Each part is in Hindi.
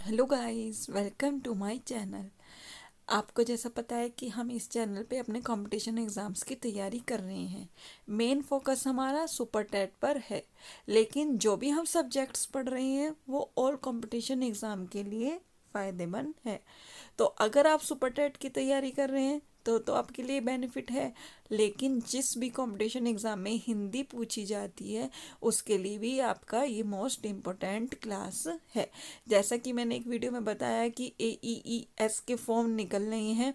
Hello guys, welcome to my channel. आपको जैसा पता है कि हम इस चैनल पे अपने कंपटीशन एग्ज़ाम्स की तैयारी कर रहे हैं। मेन फोकस हमारा सुपर टेट पर है, लेकिन जो भी हम सब्जेक्ट्स पढ़ रहे हैं वो ऑल कंपटीशन एग्ज़ाम के लिए फ़ायदेमंद है। तो अगर आप सुपर टेट की तैयारी कर रहे हैं तो आपके लिए बेनिफिट है, लेकिन जिस भी कंपटीशन एग्ज़ाम में हिंदी पूछी जाती है उसके लिए भी आपका ये मोस्ट इम्पोर्टेंट क्लास है। जैसा कि मैंने एक वीडियो में बताया कि AEES के फॉर्म निकल रहे हैं,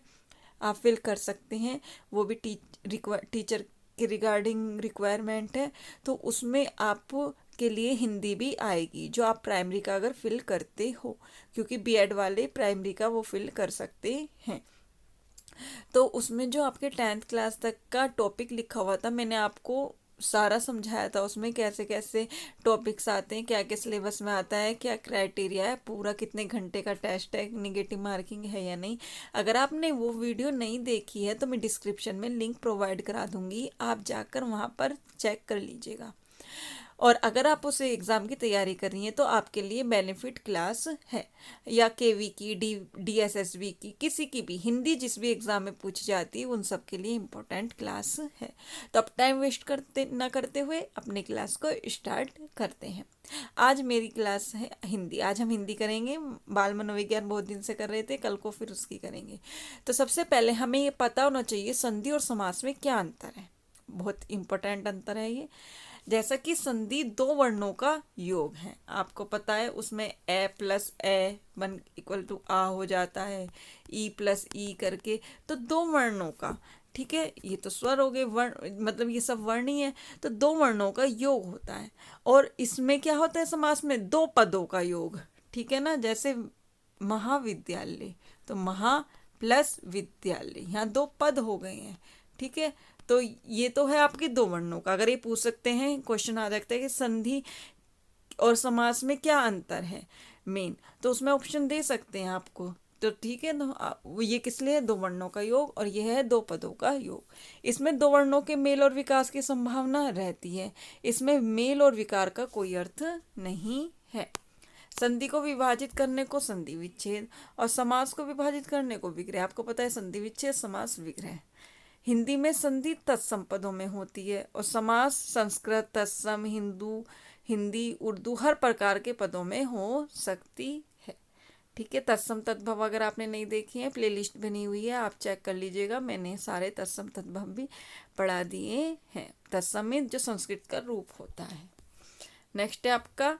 आप फिल कर सकते हैं। वो भी टीचर के रिगार्डिंग रिक्वायरमेंट है, तो उसमें आप के लिए हिंदी भी आएगी जो आप प्राइमरी का अगर फिल करते हो, क्योंकि बीएड वाले प्राइमरी का वो फिल कर सकते हैं। तो उसमें जो आपके 10th क्लास तक का टॉपिक लिखा हुआ था, मैंने आपको सारा समझाया था। उसमें कैसे कैसे टॉपिक्स आते हैं, क्या क्या सिलेबस में आता है, क्या क्राइटेरिया है, पूरा कितने घंटे का टेस्ट है, निगेटिव मार्किंग है या नहीं। अगर आपने वो वीडियो नहीं देखी है तो मैं डिस्क्रिप्शन में लिंक प्रोवाइड करा दूंगी, आप जाकर वहाँ पर चेक कर लीजिएगा। और अगर आप उस एग्ज़ाम की तैयारी कर रही हैं तो आपके लिए बेनिफिट क्लास है, या केवी की, DSSB की, किसी की भी हिंदी जिस भी एग्ज़ाम में पूछी जाती है उन सब के लिए इम्पोर्टेंट क्लास है। तो अब टाइम वेस्ट करते ना करते हुए अपने क्लास को स्टार्ट करते हैं। आज मेरी क्लास है हिंदी। आज हम हिंदी करेंगे। बाल मनोविज्ञान बहुत दिन से कर रहे थे, कल को फिर उसकी करेंगे। तो सबसे पहले हमें ये पता होना चाहिए संधि और समास में क्या अंतर है। बहुत इम्पोर्टेंट अंतर है ये। जैसा कि संधि दो वर्णों का योग है, आपको पता है, उसमें ए प्लस ए बन इक्वल टू आ हो जाता है, ई प्लस ई करके। तो दो वर्णों का, ठीक है, ये तो स्वर हो गए, वर्ण मतलब ये सब वर्ण ही है। तो दो वर्णों का योग होता है। और इसमें क्या होता है, समास में दो पदों का योग, ठीक है ना। जैसे महाविद्यालय, तो महा प्लस विद्यालय, यहाँ दो पद हो गए हैं, ठीक है। तो ये तो है आपके दो वर्णों का। अगर ये पूछ सकते हैं, क्वेश्चन आ जाता है कि संधि और समास में क्या अंतर है मेन, तो उसमें ऑप्शन दे सकते हैं आपको। तो ठीक है ना, ये किस लिए, दो वर्णों का योग, और यह है दो पदों का योग। इसमें दो वर्णों के मेल और विकास की संभावना रहती है। इसमें मेल और विकार का कोई अर्थ नहीं है। संधि को विभाजित करने को संधि विच्छेद, और समास को विभाजित करने को विग्रह। आपको पता है संधि विच्छेद, समास, विग्रह। हिंदी में संधि तत्सम पदों में होती है, और समास संस्कृत, तत्सम, हिंदी, उर्दू हर प्रकार के पदों में हो सकती है, ठीक है। तत्सम तद्भव अगर आपने नहीं देखी है, प्लेलिस्ट बनी हुई है, आप चेक कर लीजिएगा। मैंने सारे तत्सम तद्भव भी पढ़ा दिए हैं। तत्सम में जो संस्कृत का रूप होता है। नेक्स्ट है आपका,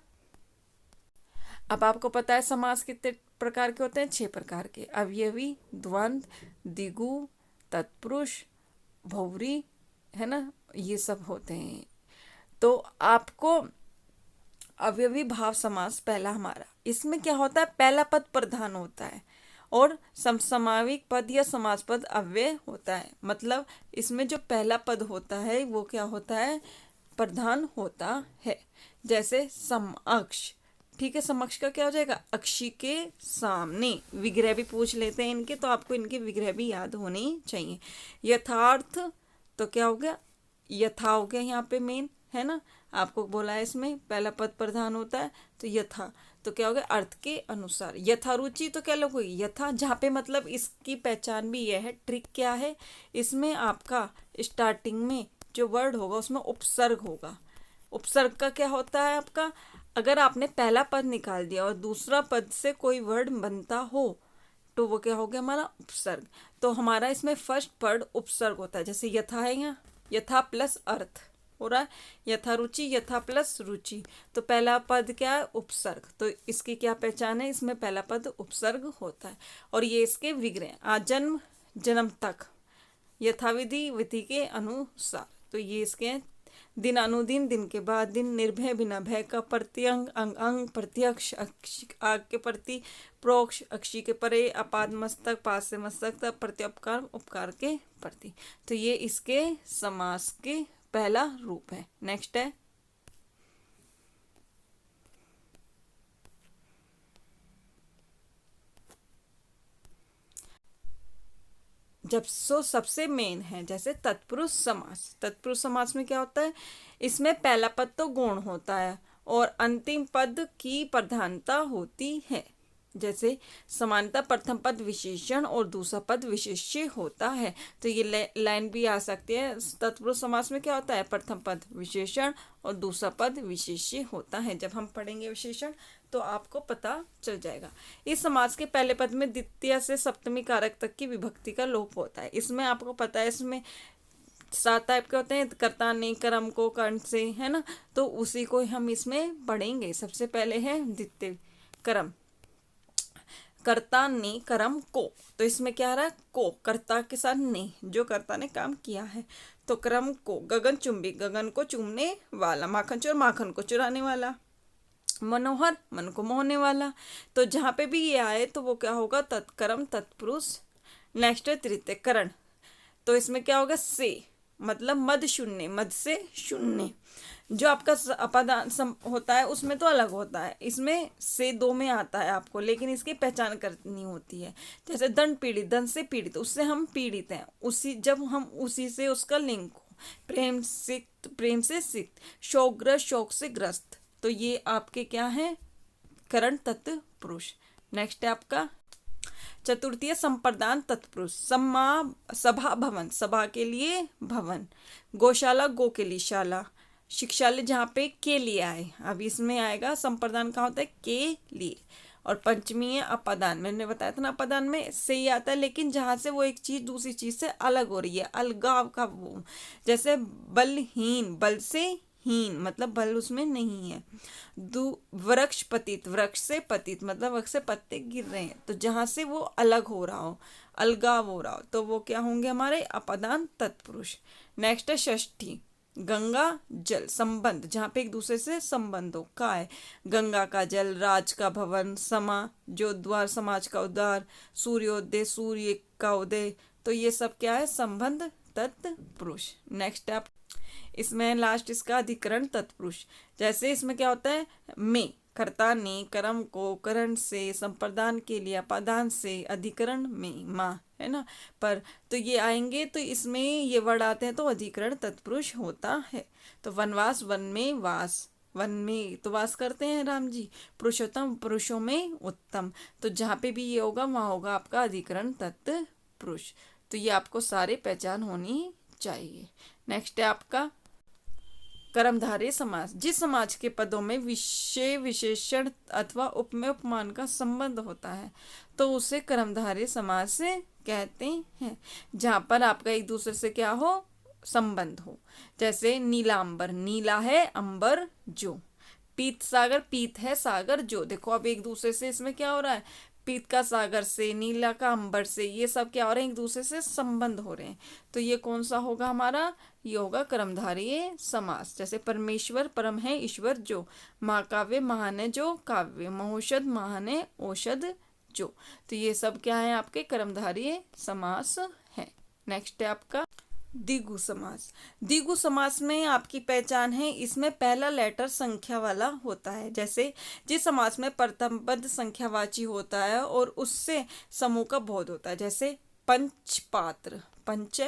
अब आपको पता है समास कितने प्रकार के होते हैं, 6 प्रकार के। अवयवी, द्वंद्व, द्विगु, तत्पुरुष, भौरी, है ना, ये सब होते हैं। तो आपको अवयवी भाव समास पहला हमारा, इसमें क्या होता है, पहला पद प्रधान होता है और समसामयिक पद या समास पद अव्यय होता है। मतलब इसमें जो पहला पद होता है वो क्या होता है, प्रधान होता है। जैसे समअक्ष, ठीक है, समक्ष का क्या हो जाएगा, अक्षी के सामने। विग्रह भी पूछ लेते हैं इनके, तो आपको इनके विग्रह भी याद होने चाहिए। यथार्थ, तो क्या हो गया, यथा हो गया यहाँ पे मेन, है ना। आपको बोला है इसमें पहला पद प्रधान होता है, तो यथा, तो क्या हो गया, अर्थ के अनुसार। यथारुचि, तो क्या लोग होगी, यथा, जहाँ पे मतलब इसकी पहचान भी यह है, ट्रिक क्या है, इसमें आपका स्टार्टिंग में जो वर्ड होगा उसमें उपसर्ग होगा। उपसर्ग का क्या होता है आपका, अगर आपने पहला पद निकाल दिया और दूसरा पद से कोई वर्ड बनता हो तो वो क्या हो गया, हमारा उपसर्ग। तो हमारा इसमें फर्स्ट पद उपसर्ग होता है। जैसे यथा है, यहाँ यथा प्लस अर्थ हो रहा है, यथा रुचि, यथा प्लस रुचि, तो पहला पद क्या है, उपसर्ग। तो इसकी क्या पहचान है, इसमें पहला पद उपसर्ग होता है। और ये इसके विग्रह, आजन्म, जन्म तक, यथाविधि, विधि के अनुसार। तो ये इसके दिन अनुदिन, दिन के बाद दिन, निर्भय, बिना भय का, प्रत्यंग, अंग अंग, प्रत्यक्ष, आग के प्रति, प्रोक्ष, अक्षी के परे, अपाद मस्तक, पास से मस्तक तक, प्रत्युपकार, उपकार के प्रति। तो ये इसके समास के पहला रूप है। नेक्स्ट है, जब सबसे मेन है, जैसे तत्पुरुष समास। तत्पुरुष समास में क्या होता है, इसमें पहला पद तो गौण होता है और अंतिम पद की प्रधानता होती है। जैसे समानता प्रथम पद विशेषण और दूसरा पद विशेष्य होता है। तो ये लाइन भी आ सकती है। तत्पुरुष समास में क्या होता है, प्रथम पद विशेषण और दूसरा पद विशेष्य होता है। जब हम पढ़ेंगे विशेषण तो आपको पता चल जाएगा। इस समास के पहले पद में द्वितीय से सप्तमी कारक तक की विभक्ति का लोप होता है। इसमें आपको पता है इसमें 7 टाइप के होते हैं, कर्ता ने कर्म को कर्ण से, है ना, तो उसी को हम इसमें पढ़ेंगे। सबसे पहले है द्वितीय कर्म, कर्ता ने कर्म को, तो इसमें क्या आ रहा है, को, कर्ता के साथ ने, जो कर्ता ने काम किया है। तो कर्म को, गगन चुंबी, गगन को चूमने वाला, माखन चोर, माखन को चुराने वाला, मनोहर, मन को मोहने वाला। तो जहाँ पे भी ये आए तो वो क्या होगा, तत्कर्म तत्पुरुष। नेक्स्ट है तृतीय करण, तो इसमें क्या होगा, से, मतलब मद शून्य, मद से शून्य। जो आपका अपादान होता है उसमें तो अलग होता है, इसमें से 2 में आता है आपको, लेकिन इसकी पहचान करनी होती है। जैसे दंड पीड़ित, दंड से पीड़ित, उससे हम पीड़ित हैं, उसी जब हम उसी से उसका लिंक हो। प्रेम सिक्त, प्रेम से सिक्त, शोकग्रस्त, शोक से ग्रस्त। तो ये आपके क्या है, करण तत्पुरुष। नेक्स्ट है आपका चतुर्थीय संप्रदान तत्पुरुष, सभा भवन, सभा के लिए भवन, गौशाला, गो के लिए शाला, शिक्षालय जहाँ पे के लिए आए, अब इसमें आएगा संप्रदान कहाँ होता है, के लिए। और पंचमी है अपादान, मैंने बताया था ना अपादान में से ही आता है, लेकिन जहाँ से वो एक चीज दूसरी चीज से अलग हो रही है, अलगाव का वो। जैसे बलहीन, बल से हीन, मतलब बल उसमें नहीं है। वृक्ष पतित, वृक्ष से पतित, मतलब वृक्ष से पत्ते गिर रहे हैं, तो जहाँ से वो अलग हो रहा हो, अलगाव हो रहा हो, तो वो क्या होंगे हमारे अपादान तत्पुरुष। नेक्स्ट है षष्ठी, गंगा जल, संबंध, जहाँ पे एक दूसरे से संबंध हो, का है गंगा का जल, राज का भवन, समा, जो द्वार, समाज का उद्धार, सूर्योदय, सूर्य का उदय। तो ये सब क्या है, संबंध तत्पुरुष। नेक्स्ट आप इसमें लास्ट इसका अधिकरण तत्पुरुष। जैसे इसमें क्या होता है, में, कर्ता ने कर्म को करण से, संप्रदान के लिए अपादान से, अधिकरण में माँ, है ना, पर। तो ये आएंगे तो इसमें ये वर्ड आते हैं तो अधिकरण तत्पुरुष होता है। तो वनवास, वन में वास, वन में तो वास करते हैं राम जी, पुरुषोत्तम, पुरुषों में उत्तम। तो जहाँ पे भी ये होगा वहाँ होगा आपका अधिकरण तत्पुरुष। तो ये आपको सारे पहचान होनी चाहिए। नेक्स्ट है आपका कर्मधारय समास, जिस समाज के पदों में विशेष, विशेषण अथवा उपमेय उपमान का संबंध होता है तो उसे कर्मधारय समास कहते हैं। जहाँ पर आपका एक दूसरे से क्या हो, संबंध हो। जैसे नीलांबर, नीला है अंबर जो, पीत सागर, पीत है सागर जो। देखो अब एक दूसरे से इसमें क्या हो रहा है, पीत का सागर से, नीला का अंबर से, ये सब क्या हो रहे हैं, एक दूसरे से संबंध हो रहे हैं। तो ये कौन सा होगा हमारा, ये होगा कर्मधारय समास। जैसे परमेश्वर, परम है ईश्वर जो, महाकाव्य, महान है जो काव्य, महौषध, महान है औषध जो। तो ये सब क्या है आपके कर्मधारय समास है। नेक्स्ट है आपका द्विगु समास। द्विगु समास में आपकी पहचान है, इसमें पहला लेटर संख्या वाला होता है। जैसे जिस समास में प्रथम पद संख्यावाची होता है और उससे समूह का बोध होता है। जैसे पंचपात्र, पंच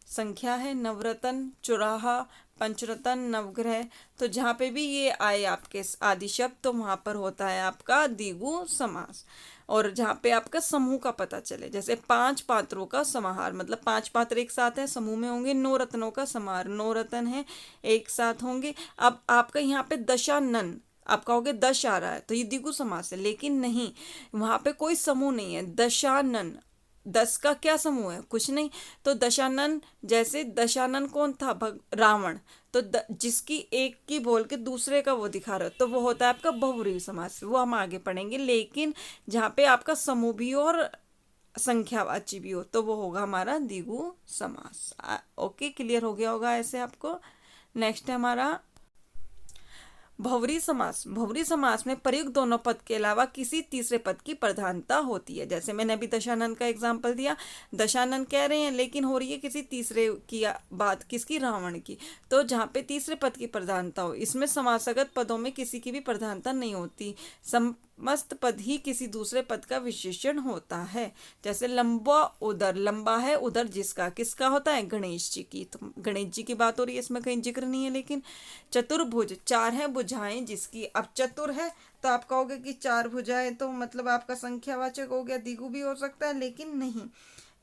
संख्या है, नवरत्न चौराहा, पंचरत्न नवग्रह। तो जहाँ पे भी ये आए आपके आदि शब्द तो वहाँ पर होता है आपका द्विगु समास। और जहाँ पे आपका समूह का पता चले, जैसे 5 पात्रों का समाहार, मतलब 5 पात्र एक साथ है, समूह में होंगे। 9 रत्नों का समाहार, 9 रत्न है एक साथ होंगे। अब आपका यहाँ पे दशानन, आप कहोगे दश आ रहा है तो ये द्विगु समास है, लेकिन नहीं, वहाँ पे कोई समूह नहीं है। दशानन, 10 का क्या समूह है, कुछ नहीं। तो दशानन, जैसे दशानन कौन था, रावण, तो जिसकी एक की बोल के दूसरे का वो दिखा रहा है तो वो होता है आपका बहुव्रीहि समास, वो हम आगे पढ़ेंगे। लेकिन जहाँ पे आपका समूह भी और संख्यावाची भी हो तो वो होगा हमारा द्विगु समास। ओके, क्लियर हो गया होगा ऐसे आपको। नेक्स्ट है हमारा बहुव्रीहि समास। बहुव्रीहि समास में प्रयुक्त दोनों पद के अलावा किसी तीसरे पद की प्रधानता होती है। जैसे मैंने अभी दशानन का एग्जांपल दिया, दशानन कह रहे हैं लेकिन हो रही है किसी तीसरे की बात, किसकी, रावण की। तो जहाँ पे तीसरे पद की प्रधानता हो, इसमें समासगत पदों में किसी की भी प्रधानता नहीं होती, समस्त पद ही किसी दूसरे पद का विशेषण होता है। जैसे लंबा उदर, लंबा है उदर जिसका, किसका होता है, गणेश जी की। तो गणेश जी की बात हो रही है, इसमें कहीं जिक्र नहीं है। लेकिन चतुर्भुज, 4 है भुजाएं जिसकी। अब चतुर है तो आप कहोगे कि 4 भुजाएं तो मतलब आपका संख्यावाचक हो गया, द्विगु भी हो सकता है, लेकिन नहीं,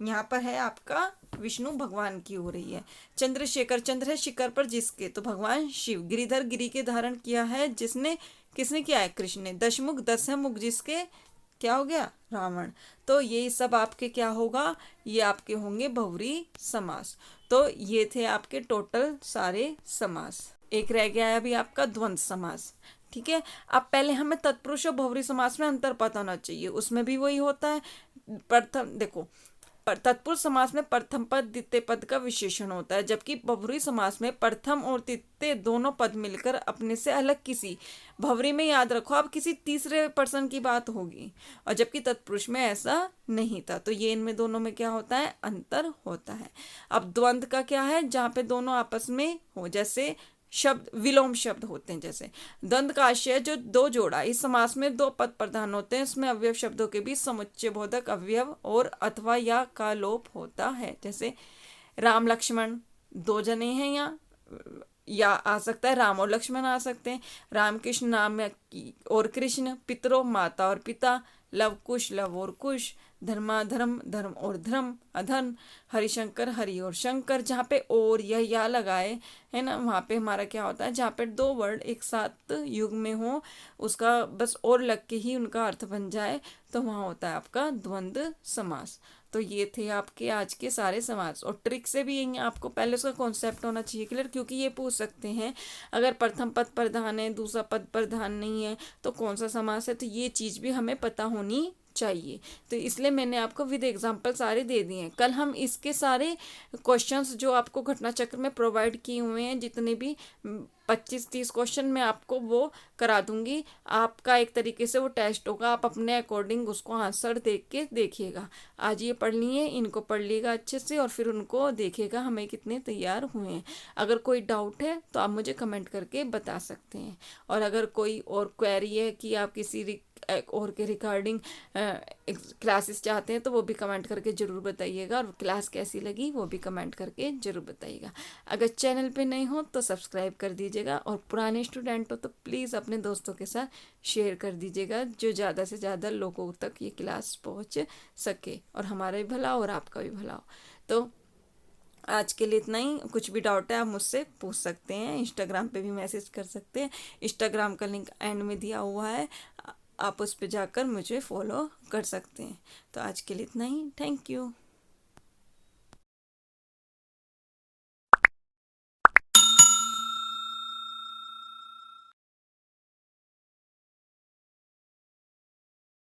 यहाँ पर है आपका विष्णु भगवान की हो रही है। चंद्रशेखर, चंद्र है शिखर पर जिसके, तो भगवान शिव। गिरिधर, गिरी के धारण किया है जिसने, किसने किया है, कृष्ण ने। दशमुख, 10 है मुख जिसके, क्या हो गया, रावण। तो ये सब आपके क्या होगा, ये आपके होंगे बहुव्रीहि समास। तो ये थे आपके टोटल सारे समास। एक रह गया है अभी आपका द्वंद्व समास। ठीक है, अब पहले हमें तत्पुरुष और बहुव्रीहि समास में अंतर पता होना चाहिए। उसमें भी वही होता है, प्रथम देखो, तत्पुरुष समास में प्रथम पद द्वितीय पद का विशेषण होता है, जबकि बहुव्रीहि समास में प्रथम और तृतीय दोनों पद मिलकर अपने से अलग किसी, बहुव्रीहि में याद रखो आप किसी तीसरे पर्सन की बात होगी, और जबकि तत्पुरुष में ऐसा नहीं था। तो ये इनमें दोनों में क्या होता है, अंतर होता है। अब द्वंद्व का क्या है, जहाँ पे दोनों आपस में हो, जैसे शब्द विलोम शब्द होते हैं। जैसे द्वंद्व का आशय जो दो जोड़ा, इस समास में दो पद प्रधान होते हैं, इसमें अवयव शब्दों के बीच समुच्चय बोधक अवयव और अथवा या का लोप होता है। जैसे राम लक्ष्मण, दो जने हैं यहाँ, या आ सकता है राम और लक्ष्मण आ सकते हैं। राम कृष्ण, नाम और कृष्ण, पितरों माता और पिता, लव कुश लव और कुश, धर्माधर्म धर्म और धर्म, अधर्म, हरिशंकर हरि और शंकर। जहाँ पे और या लगाए है ना, वहाँ पे हमारा क्या होता है, जहाँ पे दो वर्ड एक साथ युग में हो, उसका बस और लग के ही उनका अर्थ बन जाए, तो वहाँ होता है आपका द्वंद्व समास। तो ये थे आपके आज के सारे समास। और ट्रिक से भी यही आपको पहले उसका कॉन्सेप्ट होना चाहिए क्लियर, क्योंकि ये पूछ सकते हैं अगर प्रथम पद प्रधान है, दूसरा पद प्रधान नहीं है, तो कौन सा समास है। तो ये चीज़ भी हमें पता होनी चाहिए। तो इसलिए मैंने आपको विद एग्जांपल सारे दे दिए हैं। कल हम इसके सारे क्वेश्चंस जो आपको घटना चक्र में प्रोवाइड किए हुए हैं, जितने भी 25-30 क्वेश्चन मैं आपको वो करा दूंगी। आपका एक तरीके से वो टेस्ट होगा, आप अपने अकॉर्डिंग उसको आंसर देख के देखिएगा। आज ये पढ़ लिए, इनको पढ़ लीजिएगा अच्छे से, और फिर उनको देखिएगा हमें कितने तैयार हुए हैं। अगर कोई डाउट है तो आप मुझे कमेंट करके बता सकते हैं, और अगर कोई और क्वेरी है कि आप किसी और के रिगार्डिंग क्लासेस चाहते हैं, तो वो भी कमेंट करके ज़रूर बताइएगा, और क्लास कैसी लगी वो भी कमेंट करके ज़रूर बताइएगा। अगर चैनल पे नए हो तो सब्सक्राइब कर दीजिएगा, और पुराने स्टूडेंट हो तो प्लीज़ अपने दोस्तों के साथ शेयर कर दीजिएगा, जो ज़्यादा से ज़्यादा लोगों तक ये क्लास पहुँच सके, और हमारा भी भला हो और आपका भी भला हो। तो आज के लिए इतना ही। कुछ भी डाउट है आप मुझसे पूछ सकते हैं, इंस्टाग्राम पे भी मैसेज कर सकते हैं। इंस्टाग्राम का लिंक एंड में दिया हुआ है, आप उस पर जाकर मुझे फॉलो कर सकते हैं। तो आज के लिए इतना ही, थैंक यू।